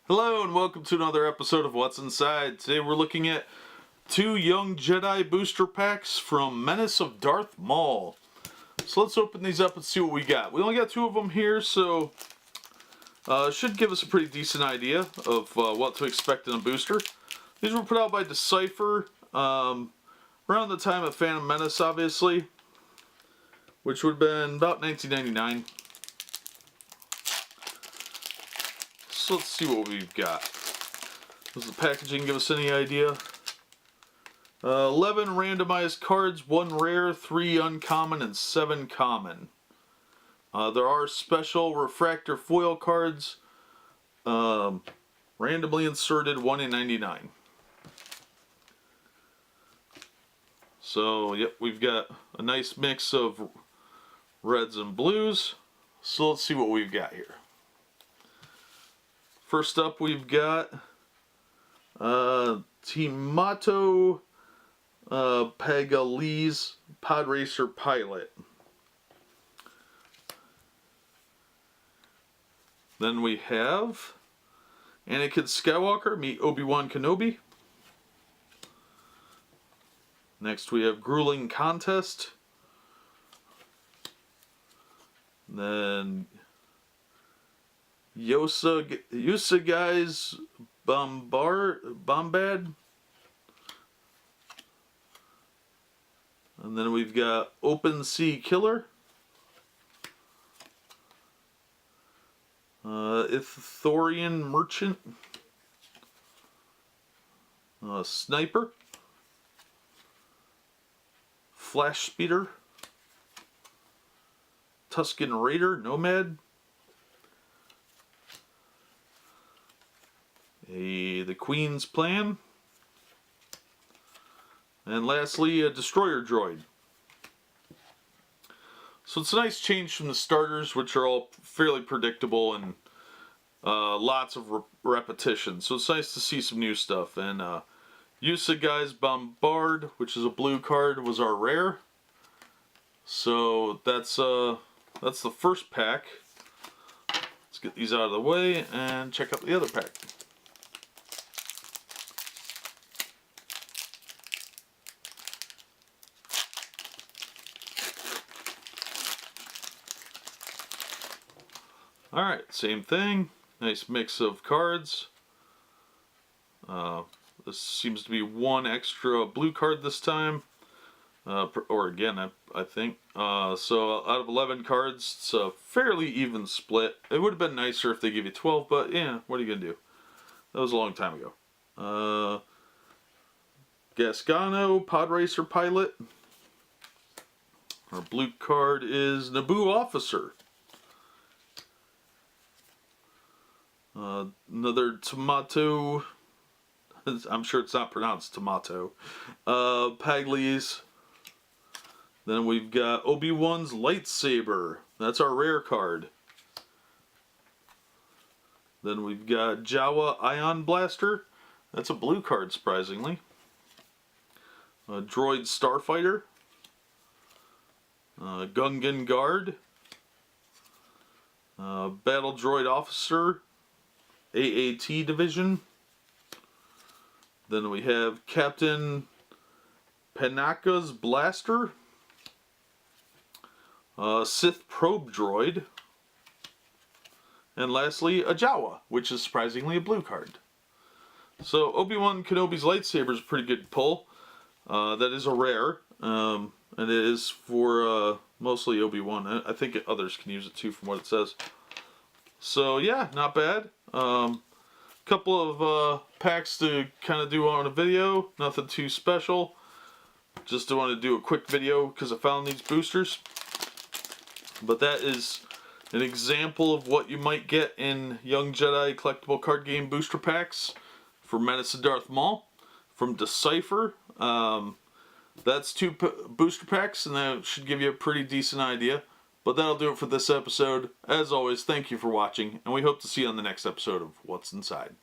Hello and welcome to another episode of What's Inside. Today we're looking at 2 Young Jedi booster packs from Menace of Darth Maul. So let's open these up and see what we got. We only got 2 of them here, so should give us a pretty decent idea of what to expect in a booster. These were put out by Decipher around the time of Phantom Menace, obviously, which would have been about 1999. So let's see what we've got. Does the packaging give us any idea? 11 randomized cards, 1 rare, 3 uncommon, and 7 common. There are special refractor foil cards, randomly inserted, 1 in 99. So, yep, we've got a nice mix of reds and blues. So let's see what we've got here. First up, we've got Timato Pagali's Pod Racer Pilot. Then we have Anakin Skywalker meet Obi-Wan Kenobi. Next we have Grueling Contest. Then Yosagai's Bombad. And then we've got Open Sea Killer. Ithorian Merchant. Sniper. Flash Speeder. Tusken Raider, Nomad. The Queen's Plan. And lastly, a Destroyer Droid. So it's a nice change from the starters, which are all fairly predictable and lots of repetition. So it's nice to see some new stuff. And Yosagai's Bombard, which is a blue card, was our rare. So that's the first pack. Let's get these out of the way and check out the other pack. Alright, same thing. Nice mix of cards. This seems to be 1 extra blue card this time. Or again, I think. So out of 11 cards, it's a fairly even split. It would have been nicer if they gave you 12, but yeah, what are you going to do? That was a long time ago. Gasgano, Pod Racer Pilot. Our blue card is Naboo Officer. Another Tomato, I'm sure it's not pronounced tomato, Pagli's. Then we've got Obi-Wan's Lightsaber. That's our rare card. Then we've got Jawa Ion Blaster. That's a blue card, surprisingly. Droid Starfighter. Gungan Guard. Battle Droid Officer. AAT Division. Then we have Captain Panaka's Blaster. Sith Probe Droid. And lastly, a Jawa, which is surprisingly a blue card. So Obi-Wan Kenobi's lightsaber is a pretty good pull. That is a rare. And it is for mostly Obi-Wan. I think others can use it too from what it says. So yeah, not bad. Couple of packs to kind of do on a video. Nothing too special. Just want to do a quick video because I found these boosters. But that is an example of what you might get in Young Jedi collectible card game booster packs for Menace of Darth Maul from Decipher. That's 2 booster packs, and that should give you a pretty decent idea. But that'll do it for this episode. As always, thank you for watching, and we hope to see you on the next episode of What's Inside.